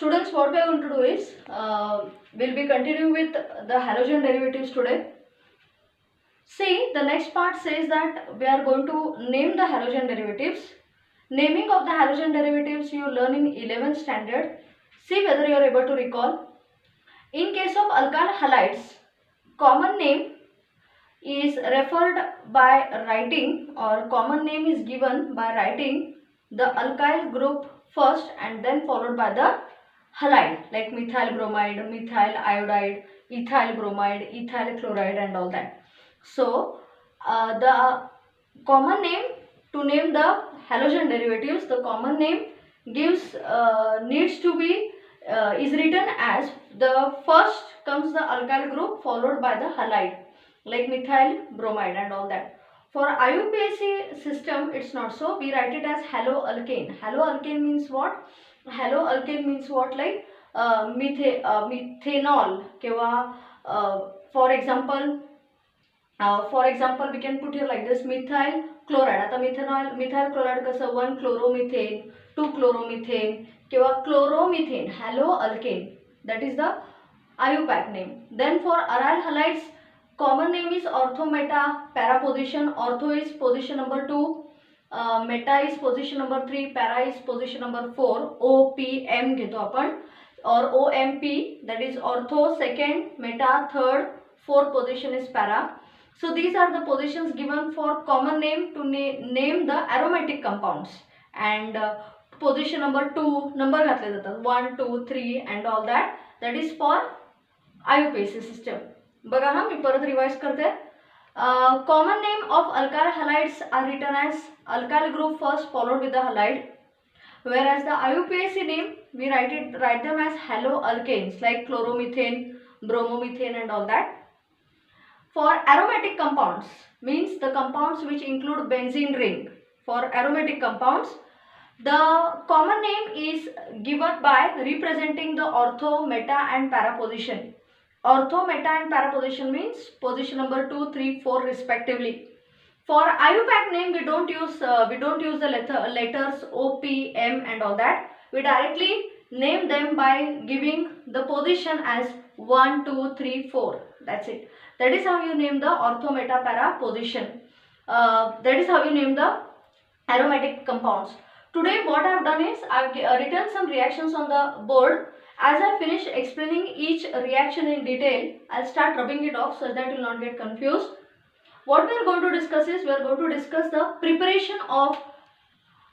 Students, what we are going to do is we'll be continuing with the halogen derivatives today. See, the next part says that we are going to name the halogen derivatives. Naming of the halogen derivatives you learn in 11th standard. See whether you are able to recall. In case of alkyl halides, common name is referred by writing, or common name is given by writing the alkyl group first and then followed by the halide, like methyl bromide, methyl iodide, ethyl bromide, ethyl chloride and all that. So the common name to name the halogen derivatives, the common name gives needs to be is written as the first comes the alkyl group followed by the halide, like methyl bromide and all that. For IUPAC system it's not so. We write it as haloalkane. Haloalkane means what? Haloalkane means what? Like methanol किंवा for example we can put here like this, methyl chloride. आता methyl chloride कसं 1 chloromethane, 2 chloromethane किंवा chloromethane, haloalkane, that is the IUPAC name. Then for aryl halides, common name is ortho meta para position. Ortho is position number 2, meta is position number 3, para is position number 4. OPM घेतो आपण, or OMP, that is ortho second, meta third, fourth position is para. So these are the positions given for common name to name the aromatic compounds. And position number 2 number घातले जातात 1, 2, 3 and all that. That is for IUPAC system. बघा हा मी परत revise करते. Common name of alkyl halides are written as alkyl group first followed with the halide, whereas the IUPAC name we write them as haloalkanes, like chloromethane, bromomethane and all that. For aromatic compounds, means the compounds which include benzene ring. For aromatic compounds, the common name is given by representing the ortho, meta and para position. Ortho, meta and para position means position number 2, 3, 4 respectively. For IUPAC name we don't use the letters O, P, M and all that. We directly name them by giving the position as 1, 2, 3, 4. That's it. That is how you name the ortho, meta, para position. That is how you name the aromatic compounds. Today what I have done is I have written some reactions on the board. As I finish explaining each reaction in detail, I'll start rubbing it off so that you will not get confused. What we are going to discuss is, we are going to discuss the preparation of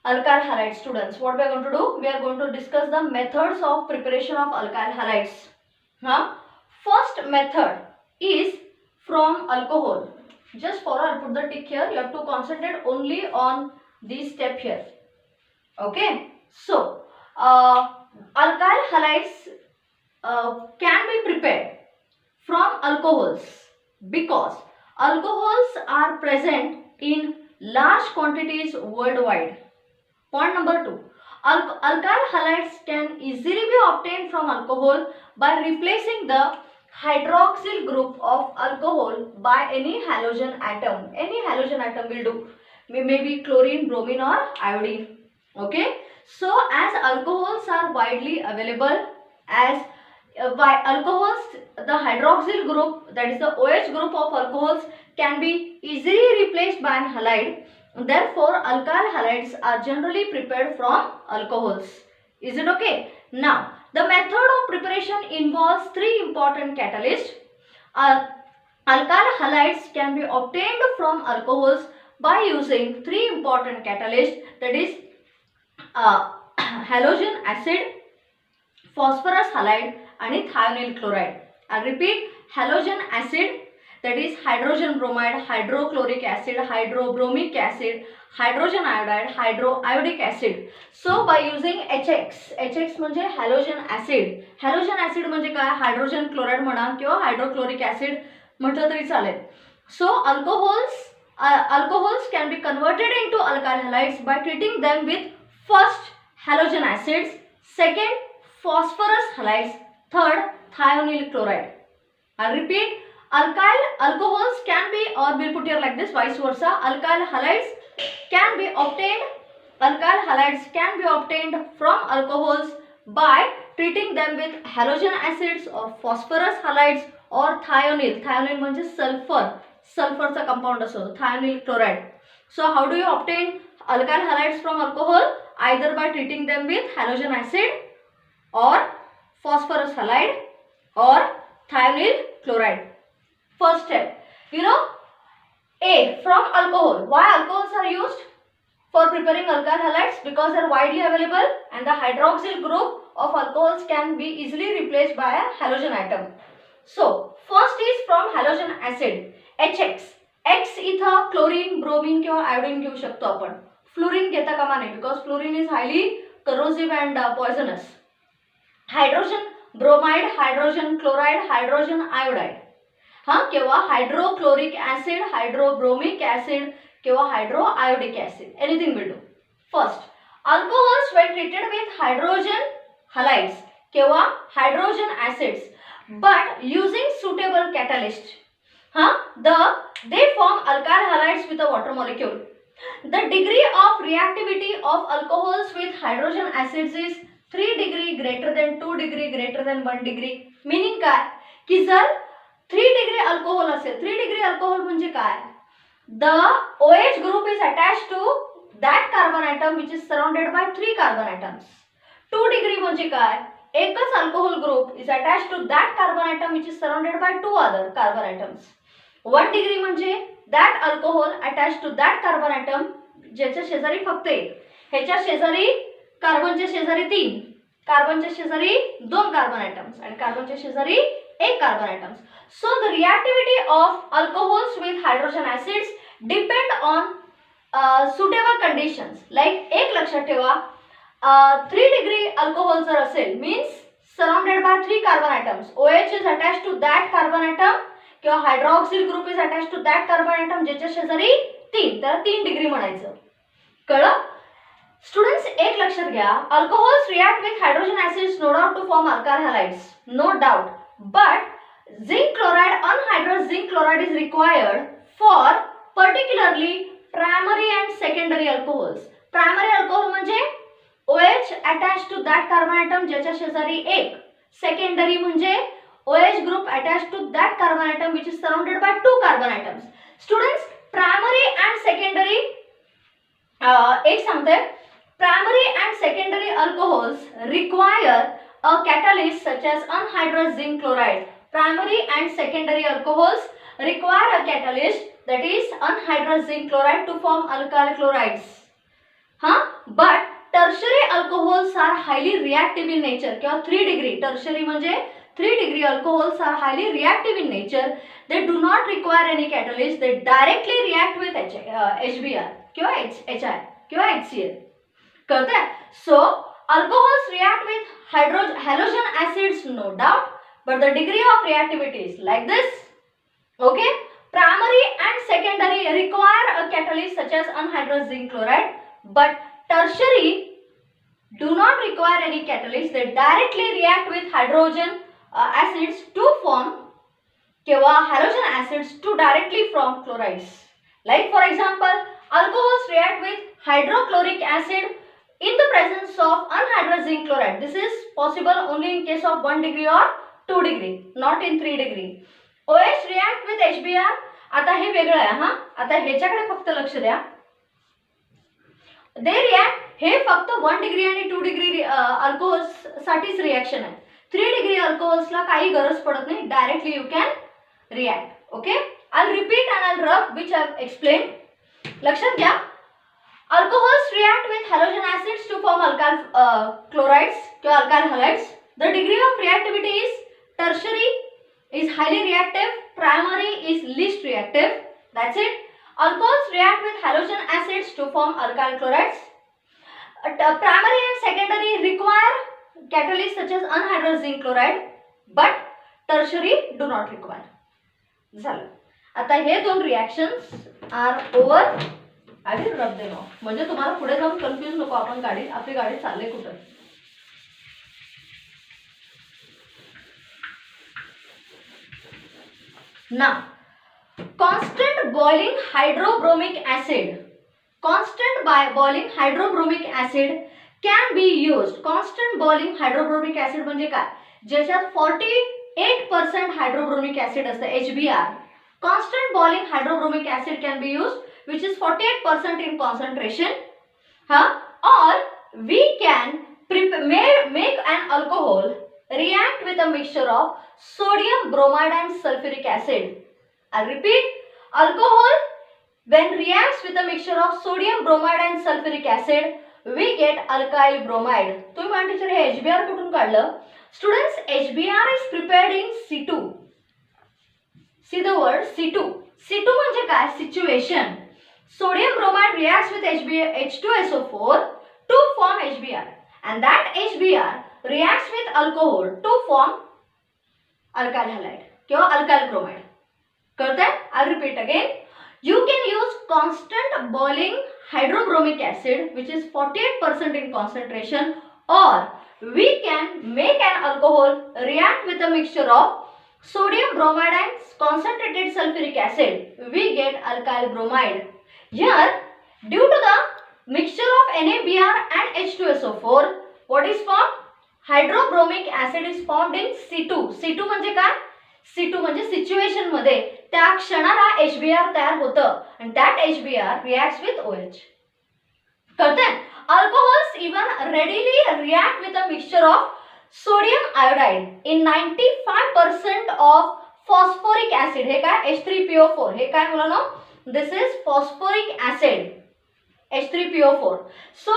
alkyl halide. Students, what we are going to do? We are going to discuss the methods of preparation of alkyl halides. First method is from alcohol. Just follow, I'll put the tick here. You have to concentrate only on this step here. Okay. So, alkyl halides can be prepared from alcohols because alcohols are present in large quantities worldwide. Point number 2. Alkyl halides can easily be obtained from alcohol by replacing the hydroxyl group of alcohol by any halogen atom. Any halogen atom will do. Maybe chlorine, bromine or iodine. Okay. So as alcohols are widely available, as by alcohols, the hydroxyl group, that is the OH group of alcohols, can be easily replaced by an halide. Therefore, alkyl halides are generally prepared from alcohols. Is it okay? Now, the method of preparation involves 3 important catalysts. Alkyl halides can be obtained from alcohols by using 3 important catalysts, that is halogen acid, phosphorus halide and thionyl chloride. I repeat, halogen acid, that is hydrogen bromide, hydrochloric acid, hydrobromic acid, hydrogen iodide, hydroiodic acid. So by using HX म्हणजे halogen acid. Halogen acid म्हणजे काय? Hydrogen chloride म्हणा किंवा hydrochloric acid म्हटलं तरी चालेल. So alcohols can be converted into alkyl halides by treating them with first halogen acids, second phosphorus halides, third thionyl chloride. I repeat, alcohols can be, or we'll put here like this, vice versa. Alkyl halides can be obtained from alcohols by treating them with halogen acids or phosphorus halides or thionyl. Thionyl म्हणजे सल्फरचा compound असतो, thionyl chloride. So how do you obtain alkyl halides from alcohol? Either by treating them with halogen acid or phosphorus halide or thionyl chloride. First step, A, from alcohol. Why alcohols are used for preparing alkyl halides? Because they are widely available and the hydroxyl group of alcohols can be easily replaced by a halogen atom. So first is from halogen acid, HX. X इथं chlorine, bromine किंवा iodine घेऊ शकतो आपण. Fluorine घेता कामा नये, because fluorine is highly corrosive and poisonous. Hydrogen bromide, hydrogen chloride, hydrogen iodide, किंवा hydrochloric acid, hydrobromic acid किंवा hydroiodic acid, anything will do. First, alcohols when treated with hydrogen halides किंवा hydrogen acids but using suitable catalyst, they form alkyl halides with a water molecule. The degree of reactivity of alcohols with hydrogen acids is 3 degree greater than 2 degree greater than 1 degree. Meaning काय की जर 3 degree alcohol असेल, 3 degree alcohol म्हणजे काय, the OH group is attached to that carbon atom which is surrounded by 3 carbon atoms. 2 degree म्हणजे काय, एकच alcohol group is attached to that carbon atom which is surrounded by 2 other carbon atoms. 1 degree म्हणजे that alcohol attached to that carbon atom ज्याच्या शेजारी फक्त एक, ह्याच्या शेजारी कार्बनच्या शेजारी 3, कार्बनच्या शेजारी 2 कार्बन atoms आणि कार्बनच्या शेजारी 1 carbon atoms. So the reactivity of alcohols with hydrogen acids depend on suitable conditions. Like एक लक्षात ठेवा, 3 degree alcohol जर असेल means surrounded by 3 carbon atoms, OH is attached to that carbon atom किंवा hydroxyl group is attached to that carbon atom ज्याच्या शेजारी 3, त्याला 3 degree म्हणायचं. कळलं स्टुडंट्स? एक लक्षात घ्या, alcohols react with hydrogen acids no doubt to form alkyl halides, no doubt, but zinc chloride, anhydrous zinc chloride is required for particularly primary and secondary alcohols. Primary alcohol म्हणजे OH attached to that carbon atom ज्याच्या शेजारी 1, secondary म्हणजे OH group attached to that carbon atom which is surrounded by 2 carbon atoms. Students, primary and secondary एक सांगते, primary and secondary alcohols require a catalyst such as anhydrous zinc chloride. Primary and secondary alcohols require a catalyst that is anhydrous zinc chloride to form alkyl chlorides. But tertiary alcohols are highly reactive in nature. किंवा 3 degree tertiary म्हणजे 3 degree alcohols are highly reactive in nature. They do not require any catalyst. They directly react with HBr किंवा HI किंवा HCl. कळतंय? So alcohols react with halogen acids, no doubt, but the degree of reactivity is like this. Okay? Primary and secondary require a catalyst such as anhydrous zinc chloride, but tertiary do not require any catalyst. They directly react with hydrogen acids to form किंवा halogen acids to directly form chlorides. Like for example, alcohols react with hydrochloric acid in the presence of anhydrous zinc chloride. This is possible only in case of 1 degree or 2 degree, not in 3 degree. OH react with HBr. आता हे वेगळं आहे. आता ह्याच्याकडे फक्त लक्ष द्या. They react, हे फक्त 1 degree आणि 2 डिग्री अल्कोहोल्स साठीच रिएक्शन आहे. 3 डिग्री अल्कोहोल्सला काही गरज पडत नाही, directly you can react. Okay, I'll repeat and I'll rub which I've explained. लक्षात घ्या, alcohols react with halogen acids to form alkyl chlorides किंवा alkyl halides. The degree of reactivity is tertiary is highly reactive, primary is least reactive. That's it. Alcohols react with halogen acids to form alkyl chlorides. Primary and secondary require catalysts such as anhydrous zinc chloride, but tertiary do not require. झालं. आता हे दोन reactions are over. I will rub them off, म्हणजे तुम्हाला पुढे जाऊन confuse नको, आपण आपली गाडी चालले कुठं. Now, constant boiling hydrobromic acid can be used. Constant boiling hydrobromic acid म्हणजे काय, ज्याच्यात 48% हायड्रोब्रोमिक ऍसिड असतं, HBr. Constant boiling hydrobromic acid can be used which is 48% in concentration. Or we can make an alcohol react with a mixture of sodium bromide and sulfuric acid. I'll repeat. Alcohol when reacts with a mixture of sodium bromide and sulfuric acid, we get alkyl bromide. तुम्ही म्हणा teacher हे HBr कुठून काढलं? Students, HBr is prepared in C2. See the word C2. C2 म्हणजे काय? Situation. Sodium bromide reacts with H2SO4 to form HBr, and that HBr reacts with alcohol to form alkyl halide किंवा alkyl bromide. कळतंय? I'll repeat again. You can use constant boiling hydrobromic acid which is 48% in concentration, or we can make an alcohol react with a mixture of sodium bromide and concentrated sulfuric acid. We get alkyl bromide. Here, due to the mixture of NaBr and H2SO4, what is formed? Hydrobromic acid is formed in C2. C2 म्हणजे काय? C2 म्हणजे situation मध्ये त्या क्षणाला HBr तयार होतं and that HBr reacts with OH. कळतंय? Alcohols even readily react with a mixture of sodium iodide in 95% of phosphoric acid. हे काय? H3PO4. हे काय मुलांनो? This is phosphoric acid, H3PO4. So,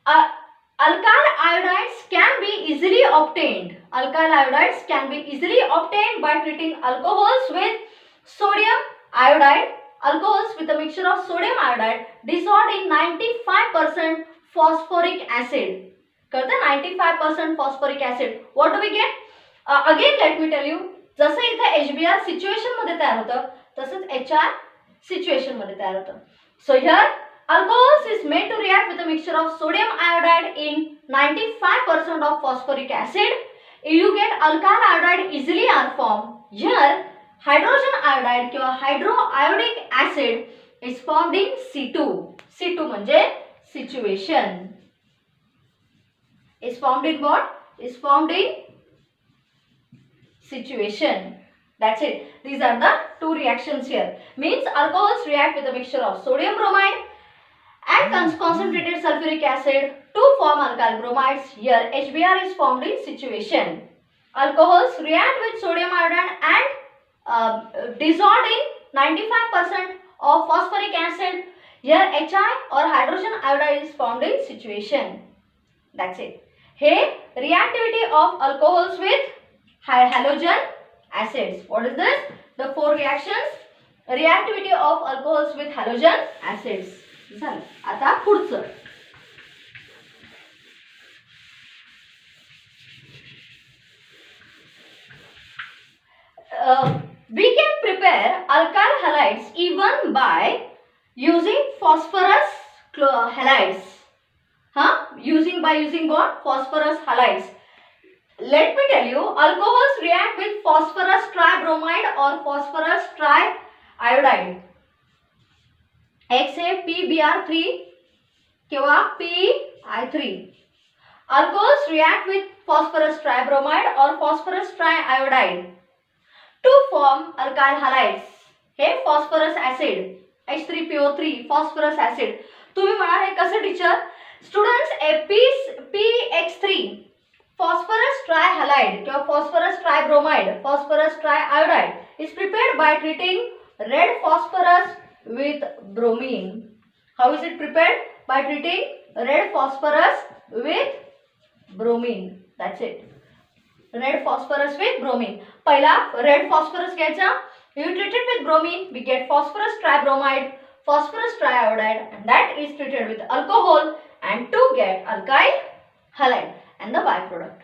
alkyl iodides can be easily obtained. Alkyl iodides can be easily obtained by treating alcohols with sodium iodide. Alcohols with a mixture of sodium iodide dissolved in 95% phosphoric acid. करते 95% phosphoric acid. What do we get? Again, let me tell you. जसं इथे HBr situation मध्ये तयार होतं, तसंच HI situation मध्ये तयार होतं. So here, alcohols is made to react with a mixture of sodium iodide in 95% of phosphoric acid. You get alkyl iodide easily are formed. Here, hydrogen iodide किंवा hydroiodic acid is formed in C2. C2 म्हणजे situation. Is formed in what? Is formed in situation. That's it. These are the two reactions here. Means alcohols react with a mixture of sodium bromide and concentrated sulfuric acid to form alkyl bromides. Here HBr is formed in situation. Alcohols react with sodium iodide and dissolved in 95% of phosphoric acid. Here HI or hydrogen iodide is formed in situation. That's it. Here reactivity of alcohols with halogen acids. What is this? The four reactions. Reactivity of alcohols with halogen acids. झालं. आता पुढचं. We can prepare alkyl halides even by using phosphorus halides. Using what? Phosphorus halides. Let me tell you, alcohols react with phosphorus tribromide or phosphorus triiodide. X है PBr3 किंवा PI3. Alcohols react with phosphorus tribromide or phosphorus triiodide to form alkyl halides. Hey phosphorus acid, H3PO3, phosphorus acid. तुम्ही म्हणा हे कसं teacher? Students, PX3 phosphorus trihalide किंवा phosphorus tribromide, phosphorus triiodide is prepared by treating red phosphorus with bromine. How is it prepared? By treating red phosphorus with bromine. That's it. Red phosphorus with bromine. पहिला red phosphorus घ्यायचा. You treat it with bromine, we get phosphorus tribromide, phosphorus triiodide, and that is treated with alcohol and to get alkyl halide and the byproduct.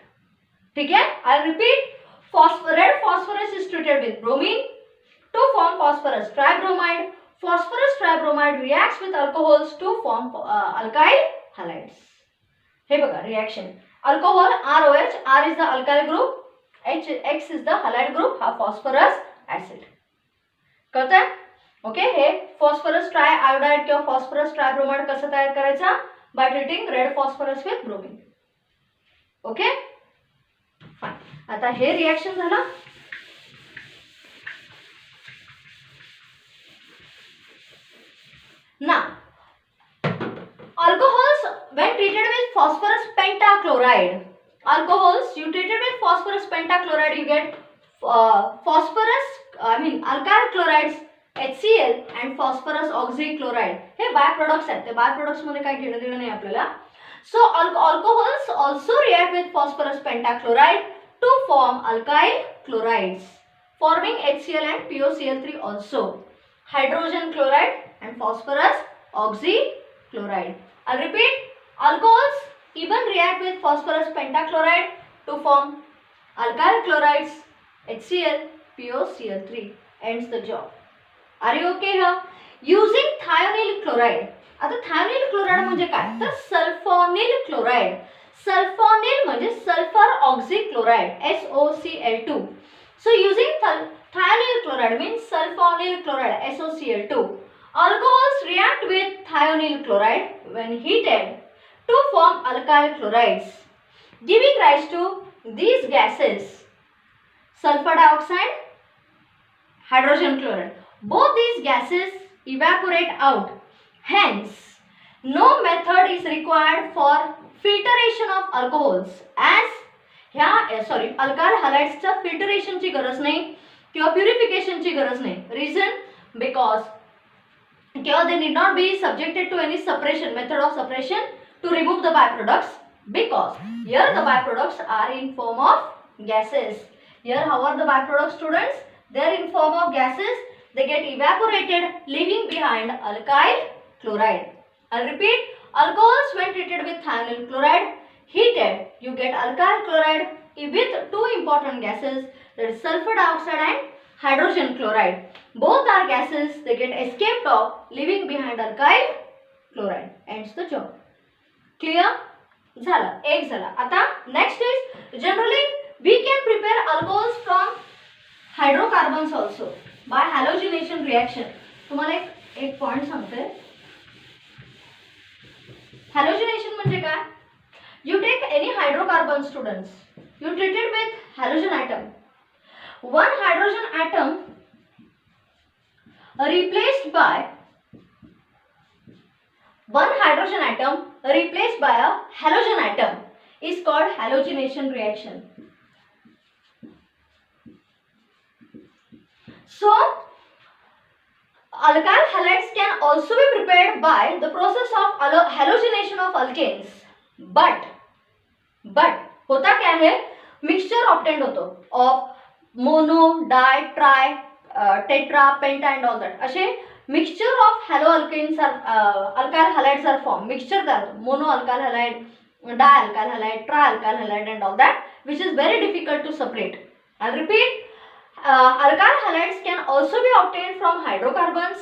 ठीक है? I'll repeat. Red phosphorus is treated with bromine to form phosphorus tribromide. Phosphorus tribromide reacts with alcohols to form alkyl halides. हे बघा reaction. Alcohol ROH, R is the alkyl group, X is the halide group, हा phosphorus acid. कळतंय? Okay, हे phosphorus triiodide किंवा phosphorus tribromide कसं तयार करायचा? by treating red phosphorus with bromine. Okay fine. आता हे reaction झालं. Now, alcohols when treated with phosphorus pentachloride. Alcohols you treated with phosphorus pentachloride, you get alkyl chlorides HCl and phosphorus oxychloride. हे by products आहेत. ते by products मध्ये काय घेणं देणं नाही आपल्याला. So alcohols also react with phosphorus pentachloride to form alkyl chlorides, forming HCl and POCl3 also. Hydrogen chloride and phosphorus oxychloride. I'll repeat. Alcohols even react with phosphorus pentachloride to form alkyl chlorides, HCl, POCl3. Ends the job. Are you okay here? Using thionyl chloride. आता thionyl chloride म्हणजे काय? तर sulphonyl chloride. Sulphonyl म्हणजे sulphur oxychloride SOCl2. So using thionyl chloride means sulfonyl chloride SOCl2. Alcohols react with thionyl chloride when heated to form alkyl chlorides, giving rise to these gases: sulfur dioxide, hydrogen chloride. Both these gases evaporate out. Hence, no method is required for filtration of alcohols, as alkyl हॅलाइड्सच्या फिल्टरेशनची गरज नाही किंवा प्युरिफिकेशनची गरज नाही. Reason because they need not be subjected to any suppression, method of suppression to remove the byproducts, because here the byproducts are in form of gases. Here how are the byproducts, students? They are in form of gases. They get evaporated, leaving behind alkyl chloride. I'll repeat. Alcohols when treated with thionyl chloride, heated, you get alkyl chloride with two important gases, that is sulfur dioxide and hydrogen chloride. Both are gases, they get escaped off, leaving behind alkyl chloride. Ends the job. Clear? झालं. एक झाला. आता next is generally we can prepare alcohols from hydrocarbons also by halogenation reaction. तुम्हाला एक point सांगते. हॅलोजिनेशन म्हणजे काय? You take any hydrocarbon, students. You treat it with halogen atom. One hydrogen atom replaced by a halogen atom is called halogenation reaction. So, alkyl halides can also be prepared by the process of halogenation of alkanes. But होता क्या है? Mixture obtained होतो of mono, di, tri, tetra, penta and all that. असे mixture of haloalkanes alkyl halides are form. Mixture तयार होतो. Mono alkyl halide, di alkyl halide, tri alkyl halide and all that, which is very difficult to separate. I'll repeat. Alkyl halides can also be obtained from hydrocarbons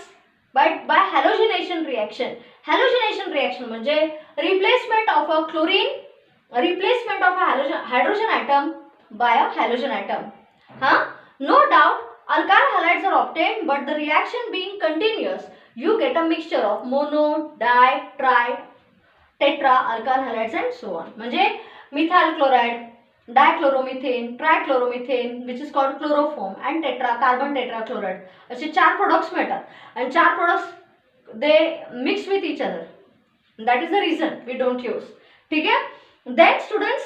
by halogenation reaction. Halogenation reaction म्हणजे replacement of a chlorine, replacement of a hydrogen atom by a halogen atom. No doubt alkyl halides are obtained, but the reaction being continuous, you get a mixture of mono, di, tri, tetra alkyl halides and so on. म्हणजे methyl chloride, dichloromethane, trichloromethane, which is called chloroform, and carbon tetrachloride. असे चार products मिळतात and चार products they mix with each other. That is the reason we don't use. ठीक है? Then students,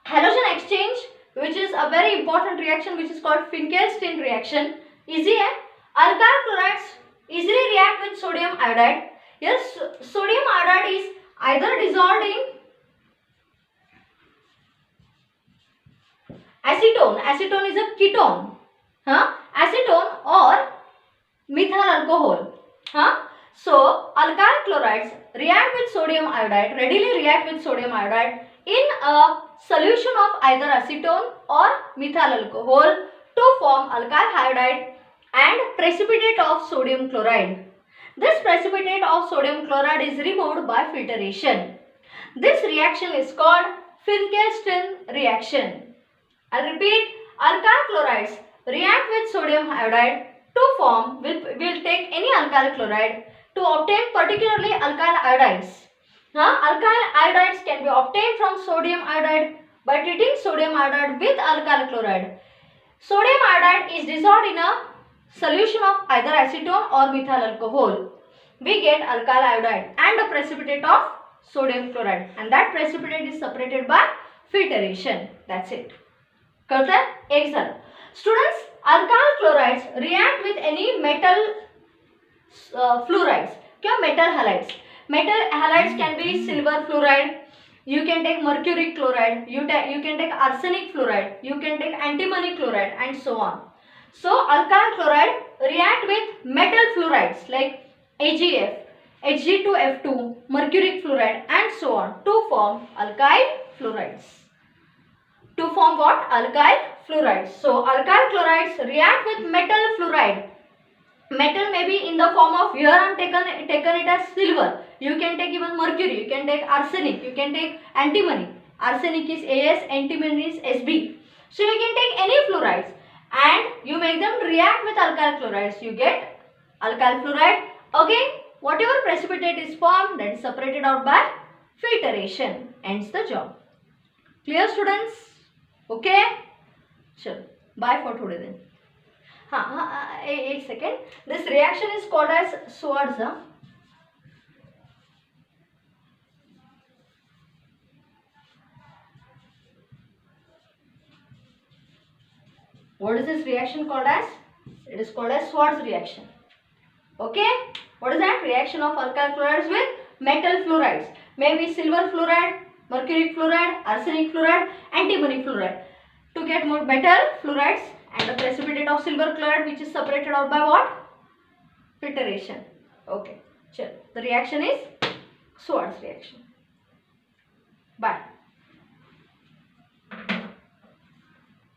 halogen exchange, which is a very important reaction, which is called Finkelstein reaction. Easy है? Alkyl chlorides easily react with sodium iodide. Yes, sodium iodide is either dissolved in acetone. Acetone is a ketone. Acetone or methyl alcohol. So alkyl chlorides react with sodium iodide, readily react with sodium iodide in a solution of either acetone or methyl alcohol to form alkyl iodide and precipitate of sodium chloride. This precipitate of sodium chloride is removed by filtration. This reaction is called Finkelstein reaction. I repeat, alkyl chlorides react with sodium iodide to form, will take any alkyl chloride to obtain particularly alkyl iodides. Alkyl iodides can be obtained from sodium iodide by treating sodium iodide with alkyl chloride. Sodium iodide is dissolved in a solution of either acetone or methyl alcohol. We get alkyl iodide and a precipitate of sodium chloride, and that precipitate is separated by filtration. That's it. कळतंय? एक झालं. Students, alkyl chlorides react with any metal fluorides किंवा metal halides. Metal halides can be silver fluoride. You can take mercury chloride. You can take arsenic fluoride. You can take antimony chloride, and so on. So alkyl chloride react with metal fluorides like AgF, Hg2F2, mercuric fluoride, and so on to form alkyl fluorides. To form what? Alkyl fluorides. So alkyl chlorides react with metal fluoride. Metal may be in the form of, here I am taken it as silver. You can take even mercury, you can take arsenic, you can take antimony. Arsenic is As, antimony is Sb. So you can take any fluorides and you make them react with alkyl chlorides. You get alkyl fluoride. Again, whatever precipitate is formed, that is separated out by filtration. Ends the job. Clear, students? Okay? Sure. Bye for today then. A second. This reaction is called as Schwarz. What is this reaction called as? It is called as Schwarz reaction. Okay? What is that? Reaction of alkyl chlorides with metal fluorides. Maybe silver fluoride, mercury fluoride, arsenic fluoride, antimony fluoride. To get more metal fluorides and the precipitate of silver chloride, which is separated out by what? Filtration. Okay. Sure. The reaction is Schwarz reaction. Bye.